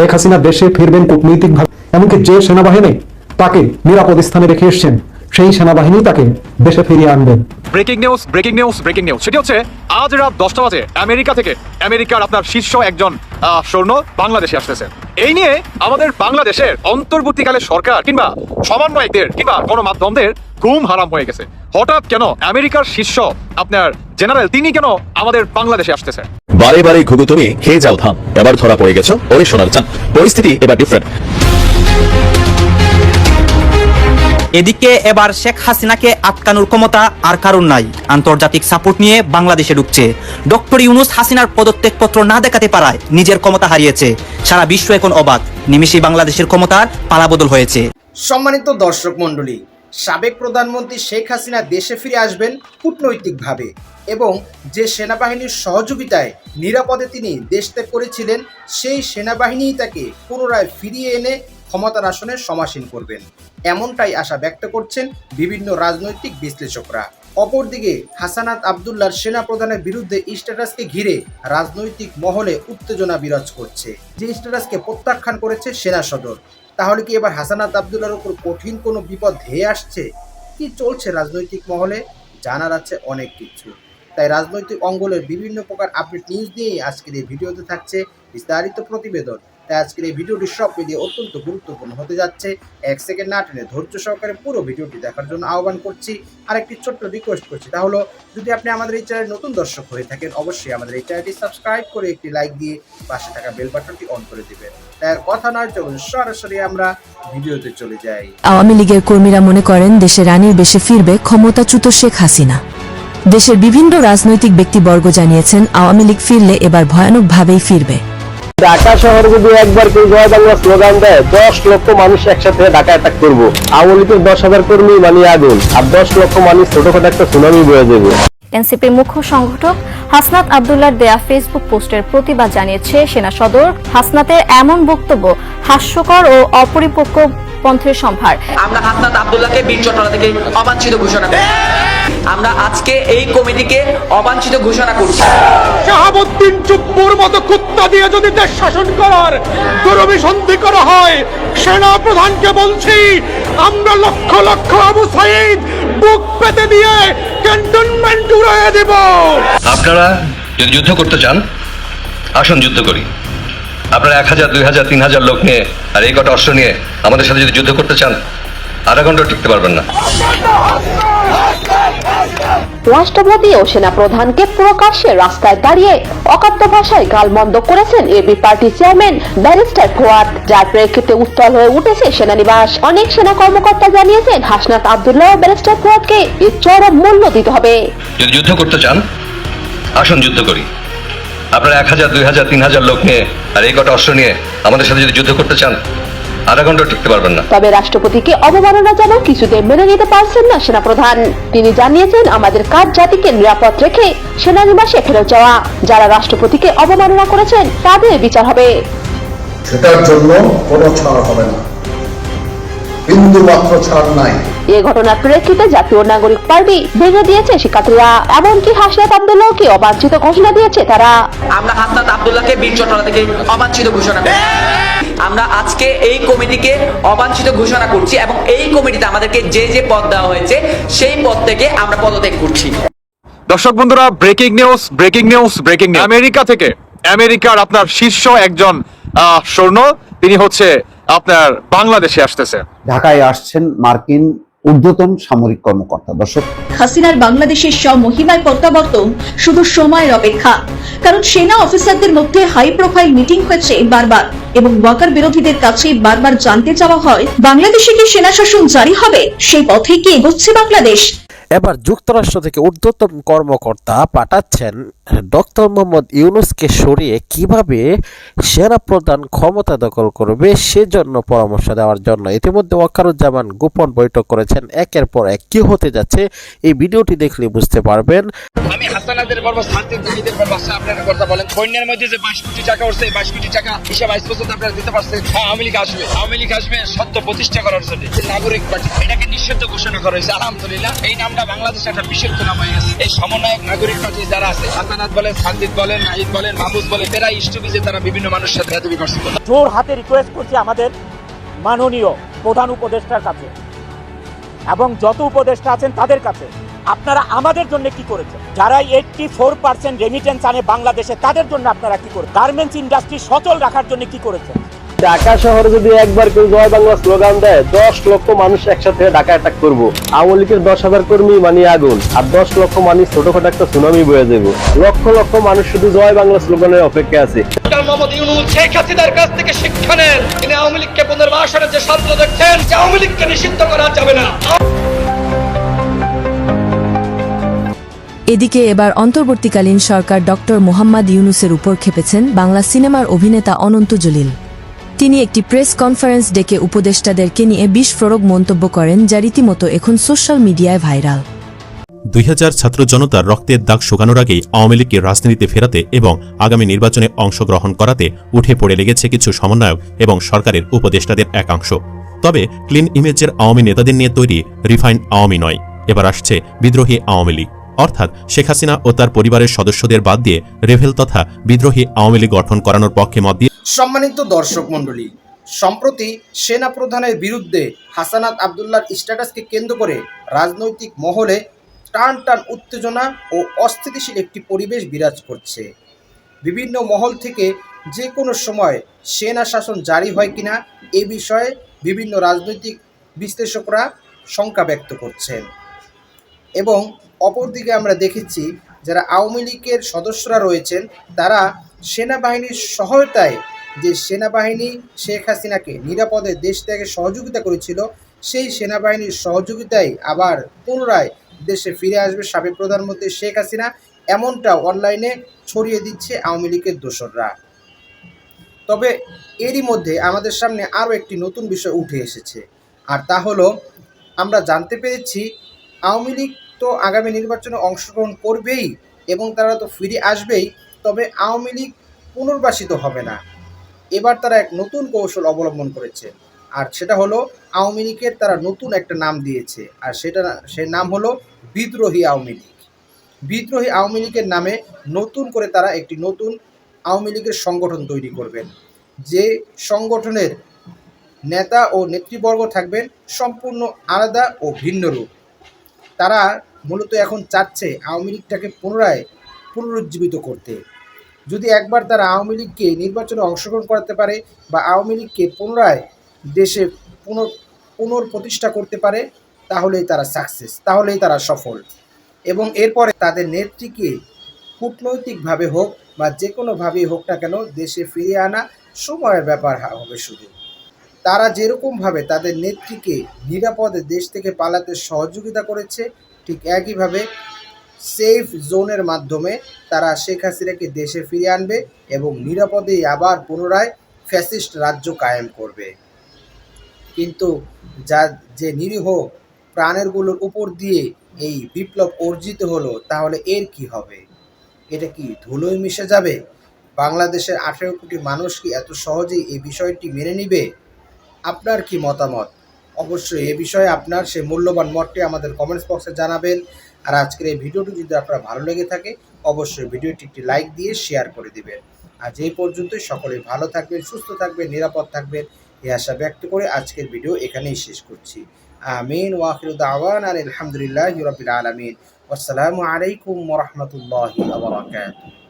শেখ হাসিনা দেশে ফিরবেন কূটনৈতিকভাবে, এমনকি যে সেনাবাহিনী তাকে নিরাপদ স্থানে রেখে এসছেন সেই সেনাবাহিনী তাকে দেশে ফিরিয়ে আনবেন। Breaking news, breaking news, breaking news. সেটি হচ্ছে আজ রাত 10টা বাজে আমেরিকা থেকে, আমেরিকার আপনার শীর্ষ একজন সৈন্য বাংলাদেশে আসতেছে। এই নিয়ে আমাদের বাংলাদেশের অন্তর্বর্তীকালে সরকার কিংবা সমন্বয়কদের কিংবা গণমাধ্যমদের ঘুম হারাম হয়ে গেছে। হঠাৎ কেন আমেরিকার শীর্ষ আপনার জেনারেল তিনি কেন আমাদের বাংলাদেশে আসতেছে? বারে বারে ঘুঘু তুমি খেয়ে যাও ধান, এবার ধরা পড়ে গেছো ওরে সোনার চান। পরিস্থিতি এবার ডিফারেন্ট। এদিকে এবার শেখ হাসিনাকে আটকানোর ক্ষমতা আর কারণ নাই। আন্তর্জাতিক সাপোর্ট নিয়ে বাংলাদেশে ঢুকছে। ডক্টর ইউনূস হাসিনার পদত্যাগপত্র না দেখাতে পারায় নিজের ক্ষমতা হারিয়েছে। সারা বিশ্ব এখন অবাক, নিমেষেই বাংলাদেশের ক্ষমতার পালাবদল হয়েছে। সম্মানিত দর্শক মণ্ডলী, সাবেক প্রধানমন্ত্রী শেখ হাসিনা দেশে ফিরে আসবেন কূটনৈতিকভাবে এবং যে সেনাবাহিনীর সহযোগিতায় নিরাপদে তিনি দেশ ত্যাগ করেছিলেন সেই সেনাবাহিনীই তাকে পুনরায় ফিরিয়ে এনে ক্ষমতার আসনে সমাসীন করবেন, এমনটাই আশা ব্যক্ত করছেন বিভিন্ন রাজনৈতিক বিশ্লেষকরা। অপরদিকে হাসানাত আবদুল্লাহর সেনা প্রধানের বিরুদ্ধে স্ট্যাটাসকে ঘিরে রাজনৈতিক মহলে উত্তেজনা বিরাজ করছে, যে স্ট্যাটাসকে প্রত্যাখ্যান করেছে সেনা সদর। তাহলে কি এবার হাসানাত আবদুল্লাহর উপর কঠিন কোনো বিপদ ধেয়ে আসছে? কি চলছে রাজনৈতিক মহলে? জানার আছে অনেক কিছু, তাই রাজনৈতিক অঙ্গলের বিভিন্ন প্রকার আপডেট নিউজ নিয়েই আজকের এই ভিডিওতে থাকছে বিস্তারিত প্রতিবেদন। তাই আজকের এই ভিডিওটি সব মিলিয়ে অত্যন্ত গুরুত্বপূর্ণ হতে যাচ্ছে। 1 সেকেন্ড না টেনে ধৈর্য সহকারে পুরো ভিডিওটি দেখার জন্য আহ্বান করছি। আর একটি ছোট্ট রিকোয়েস্ট করছি, তা হলো যদি আপনি আমাদের এই চ্যানেলে নতুন দর্শক হয়ে থাকেন অবশ্যই আমাদের এই চ্যানেলটি সাবস্ক্রাইব করে একটি লাইক দিয়ে পাশে থাকা বেল বাটনটি অন করে দিবেন। তাই আর কথা নয়, চলুন সরাসরি আমরা ভিডিওতে চলে যাই। আওয়ামী লীগের কর্মীরা মনে করেন দেশে রানীর বেশে ফিরবে ক্ষমতাচ্যুত শেখ হাসিনা। দেশের বিভিন্ন রাজনৈতিক ব্যক্তিবর্গ জানিয়েছেন আওয়ামী লীগ ফিরলে এবার ভয়ানকভাবেই ফিরবে। ঢাকা শহরে যদি একবার কেউ জয় বাংলা স্লোগান দেয় 10 লক্ষ মানুষ একসাথে ঢাকা অ্যাটাক করবো। আওয়ামী লীগের 10,000 কর্মী মানে আগুন, আর 10 লক্ষ মানুষ ছোটখাটো একটা সুনামি বয়ে যাবে। এনসিপির মুখ্য সংগঠক হাসনাত আবদুল্লাহর দেয়া ফেসবুক পোস্টের প্রতিবাদ জানিয়েছে সেনা সদর। হাসনাতের এমন বক্তব্য হাস্যকর ও অপরিপক্ক পন্থের সম্ভার। আমরা হাসনাত আবদুল্লাহকে বীর চট্টলা থেকে অবাঞ্ছিত ঘোষণা করি। আমরা আজকে এই কমিটিকে অবাঞ্ছিত ঘোষণা করছি। শাহাবুদ্দিন চুপ্পুর মতো কুত্তা দিয়ে যদি দেশ শাসন করার দুরভিসন্ধি করা হয়, সেনা প্রধানকে বলছি আমরা লক্ষ লক্ষ আবু সাঈদ বুক পেতে দিয়ে ক্যান্টনমেন্ট উড়িয়ে দেব। আপনারা যদি যুদ্ধ করতে চান আসুন যুদ্ধ করি। আপনারা 1000, 2000, 3000 লোক নিয়ে আর এই কটা অস্ত্র নিয়ে আমাদের সাথে যদি যুদ্ধ করতে চান আধা ঘন্টা টিকতে পারবেন না। রাষ্ট্রপতি ও সেনা প্রধানকে প্রকাশ্যে রাস্তায় দাঁড়িয়ে অকথ্য ভাষায় গালমন্দ করেছেন AB party chairman barrister Fuad, যার প্রেক্ষিতে উত্তাল হয়ে উঠেছে সেনানিবাস। অনেক সেনা কর্মকর্তা জানিয়েছেন হাসনাত আবদুল্লাহ ও ব্যারিস্টার ফুয়াদকে এর চরম মূল্য দিতে হবে। যদি যুদ্ধ করতে চান আসুন যুদ্ধ করি। আপনারা 1000, 2000, 3000 লোক নিয়ে আর এই কটা অস্ত্র নিয়ে আমাদের সাথে যদি যুদ্ধ করতে চান আধা ঘন্টা টিকতে পারবেন না। তবে রাষ্ট্রপতিকে অবমাননা যেন কিছুতেই মেনে নিতে পারছেন না সেনাপ্রধান। তিনি জানিয়েছেন আমাদের কাজ জাতিকে নিরাপদ রেখে সেনানিবাসে ফেরত যাওয়া। যারা রাষ্ট্রপতিকে অবমাননা করেছেন তাদের বিচার হবে। সেটার জন্য কোনো ছাড় হবে না, বিন্দু মাত্র ছাড় নাই। এই ঘটনার প্রেক্ষিতে জাতীয় নাগরিক পার্টি ভেঙে দিয়েছে শিক্ষার্থীরা, এমনকি হাসনাত আবদুল্লাহকে অবাঞ্ছিত ঘোষণা দিয়েছে তারা। আমরা হাসনাত আবদুল্লাহকে বীর চট্টলা থেকে অবাঞ্ছিত ঘোষণা করি। আমরা আজকে এই কমিটিকে অবাঞ্ছিত ঘোষণা করছি এবং এই কমিটিতে আমাদেরকে যে যে পদ দেওয়া হয়েছে সেই পদ থেকে আমরা পদত্যাগ করছি। দর্শক বন্ধুরা, breaking news, breaking news, breaking news. America থেকে, আমেরিকার আপনার শীর্ষ একজন সৈন্য তিনি হচ্ছে আপনার বাংলাদেশে আসতেছে। ঢাকায় আসছেন মার্কিন ঊর্ধ্বতন সামরিক কর্মকর্তা। দর্শক, হাসিনার বাংলাদেশের স্বমহিমায় প্রত্যাবর্তন শুধু সময়ের অপেক্ষা, কারণ সেনা অফিসারদের মধ্যে হাই প্রোফাইল মিটিং হয়েছে বারবার এবং ওয়াকার বিরোধীদের কাছে বারবার জানতে চাওয়া হয় বাংলাদেশে কি সেনা শাসন জারি হবে, সেই পথে কি এগোচ্ছে বাংলাদেশ। এবার যুক্তরাষ্ট্র থেকে ঊর্ধ্বতন কর্মকর্তা পাঠাচ্ছেন ডক্টর মোহাম্মদ ইউনূসকে সরিয়ে কিভাবে সেনা প্রধান ক্ষমতা দখল করবে সেজন্য পরামর্শ দেওয়ার জন্য। ইতিমধ্যে ওয়াকারুজ্জামান গোপন বৈঠক করেছেন। একের পর এক কি হতে যাচ্ছে এই ভিডিওটি দেখলে বুঝতে পারবেন। আমি হাসানাদের বলবো, শান্তির জাহিদের বলবো, আপনারা কথা বলেন সৈন্যের মধ্যে যে 22 কোটি টাকা উঠছে, 22 কোটি টাকা হিসাব আজ পর্যন্ত আপনারা দিতে পারছেন। আওয়ামী লীগ আসবে, আওয়ামী লীগ আসবে সত্য প্রতিষ্ঠা করার জন্য নাগরিক পার্টি, এটাকে নিষিদ্ধ ঘোষণা করা হয়েছে। আলহামদুলিল্লাহ, এই নামটা সারা বাংলাদেশে একটা বিশেষ নাম হয়ে গেছে। এই সমন্বয়ক নাগরিক পার্টি যারা আছে, হাসানাত বলেন, সানজিদ বলেন, নাহিদ বলেন, মাহফুজ বলেন, এরা ইস্টবিজে তারা বিভিন্ন মানুষের সাথে বেয়াদবি করছে। জোর হাতে রিকোয়েস্ট করছি আমাদের মাননীয় প্রধান উপদেষ্টার কাছে এবং যত উপদেষ্টা আছেন তাদের কাছে, আপনারা আমাদের জন্য কি করেছেন? যারা 84% রেমিটেন্স আনে বাংলাদেশে, তাদের জন্য আপনারা কি করেছেন? গার্মেন্টস ইন্ডাস্ট্রি সচল রাখার জন্য কি করেছেন? ঢাকা শহরে যদি একবার কেউ জয় বাংলা স্লোগান দেয়, 10 লক্ষ মানুষ একসাথে ঢাকা অ্যাটাক করবো। আওয়ামী লীগের 10,000 কর্মী মানে আগুন, আর 10 লক্ষ মানুষ ছোটখাটো একটা সুনামি বয়ে যাবে। লক্ষ লক্ষ মানুষ শুধু জয় বাংলা স্লোগানের অপেক্ষায় আছে। ডক্টর মোহাম্মদ ইউনূস শেখ হাসিনার কাছ থেকে শিক্ষা নেন। তিনি আওয়ামী লীগকে পুনর্বাসনের যে স্বপ্ন দেখছেন, আওয়ামী লীগকে নিষিদ্ধ করা যাবে না। এদিকে এবার অন্তর্বর্তীকালীন সরকার ডক্টর মোহাম্মদ ইউনূসের উপর খেপেছেন বাংলা সিনেমার অভিনেতা অনন্ত জলিল। তিনি একটি প্রেস কনফারেন্স ডেকে উপদেষ্টাদেরকে নিয়ে বিস্ফোরক মন্তব্য করেন, যা রীতিমতো এখন সোশ্যাল মিডিয়ায় ভাইরাল। 2000 ছাত্র জনতার রক্তের দাগ শুকানোর আগেই আওয়ামী লীগকে রাজনীতিতে ফেরাতে এবং আগামী নির্বাচনে অংশগ্রহণ করাতে উঠে পড়ে লেগেছে কিছু সমন্বয়ক এবং সরকারের উপদেষ্টাদের একাংশ। তবে ক্লিন ইমেজের আওয়ামী নেতাদের নিয়ে তৈরি রিফাইন্ড আওয়ামী নয়, এবার আসছে বিদ্রোহী আওয়ামী লীগ, অর্থাৎ শেখ হাসিনা ও তার পরিবারের সদস্যদের বাদ দিয়ে রেভেল তথা বিদ্রোহী আওয়ামী লীগ গঠন করানোর পক্ষে মত দিয়ে। সম্মানিত দর্শক মণ্ডলী, সম্প্রতি সেনা প্রধানের বিরুদ্ধে হাসানাত আব্দুল্লাহর স্ট্যাটাসকে কেন্দ্র করে রাজনৈতিক মহলে টান টান উত্তেজনা ও অস্থিতিশীল একটি পরিবেশ বিরাজ করছে। বিভিন্ন মহল থেকে যে কোনো সময় সেনা শাসন জারি হয় কিনা এ বিষয়ে বিভিন্ন রাজনৈতিক বিশ্লেষকরা শঙ্কা ব্যক্ত করছেন। এবং অপরদিকে আমরা দেখেছি যারা আওয়ামী লীগের সদস্যরা রয়েছেন, তারা সেনাবাহিনীর সহায়তায়, যে সেনাবাহিনী শেখ হাসিনাকে নিরাপদে দেশ থেকে সহযোগিতা করেছিল, সেই সেনাবাহিনীর সহযোগিতায় আবার পুনরায় দেশে ফিরে আসবে সাবেক প্রধানমন্ত্রী শেখ হাসিনা, এমনটা অনলাইনে ছড়িয়ে দিচ্ছে আওয়ামী লীগের দোসররা। তবে এরই মধ্যে আমাদের সামনে আরও একটি নতুন বিষয় উঠে এসেছে, আর তা হলো আমরা জানতে পেরেছি আওয়ামী লীগ তো আগামী নির্বাচনে অংশগ্রহণ করবেই এবং তারা তো ফিরে আসবেই, তবে আওয়ামী লীগ পুনর্বাসিত হবে না। এবার তারা এক নতুন কৌশল অবলম্বন করেছে, আর সেটা হলো আওয়ামী লীগের তারা নতুন একটা নাম দিয়েছে, আর সে নাম হলো বিদ্রোহী আওয়ামী লীগ। বিদ্রোহী আওয়ামী লীগের নামে নতুন করে তারা একটি নতুন আওয়ামী লীগের সংগঠন তৈরি করবেন, যে সংগঠনের নেতা ও নেতৃবর্গ থাকবেন সম্পূর্ণ আলাদা ও ভিন্ন রূপ। তারা মূলত এখন চাচ্ছে আওয়ামী লীগটাকে পুনরুজ্জীবিত করতে। যদি একবার তারা আওয়ামী লীগকে নির্বাচনে অংশগ্রহণ করাতে পারে বা আওয়ামী লীগকে পুনরায় দেশে পুনঃপ্রতিষ্ঠা করতে পারে, তাহলেই তারা সাকসেস, তাহলেই তারা সফল। এবং এরপরে তাদের নেত্রীকে কূটনৈতিকভাবে হোক বা যে কোনোভাবেই হোক না কেন দেশে ফিরিয়ে আনা সময়ের ব্যাপার হবে। শুধু তারা যেরকমভাবে তাদের নেত্রীকে নিরাপদে দেশ থেকে পালাতে সহযোগিতা করেছে, ঠিক একইভাবে সেফ জোনের মাধ্যমে তারা শেখ হাসিনাকে দেশে ফিরিয়ে আনবে এবং নিরাপদেই আবার পুনরায় ফ্যাসিস্ট রাজ্য কায়েম করবে। কিন্তু যে নিরীহ প্রাণেরগুলোর উপর দিয়ে এই বিপ্লব অর্জিত হলো, তাহলে এর কি হবে? এটা কি ধুলোয় মিশে যাবে? বাংলাদেশের 18 কোটি মানুষ কি এত সহজেই এই বিষয়টি মেনে নিবে? আপনার কি মতামত? অবশ্যই এ বিষয়ে আপনার সেই মূল্যবান মতটি আমাদের কমেন্টস বক্সে জানাবেন। আর আজকের এই ভিডিওটি যদি আপনার ভালো লেগে থাকে, অবশ্যই ভিডিওটি একটি লাইক দিয়ে শেয়ার করে দিবেন। আজ এই পর্যন্তই। সকলে ভালো থাকবেন, সুস্থ থাকবেন, নিরাপদ থাকবেন এই আশা ব্যক্ত করে আজকের ভিডিও এখানেই শেষ করছি। আমিন ওয়া আখিরু দাওয়ানা আলহামদুলিল্লাহি রাব্বিল আলামিন। আসসালামু আলাইকুম ওয়া রাহমাতুল্লাহি ওয়া বারাকাতুহু।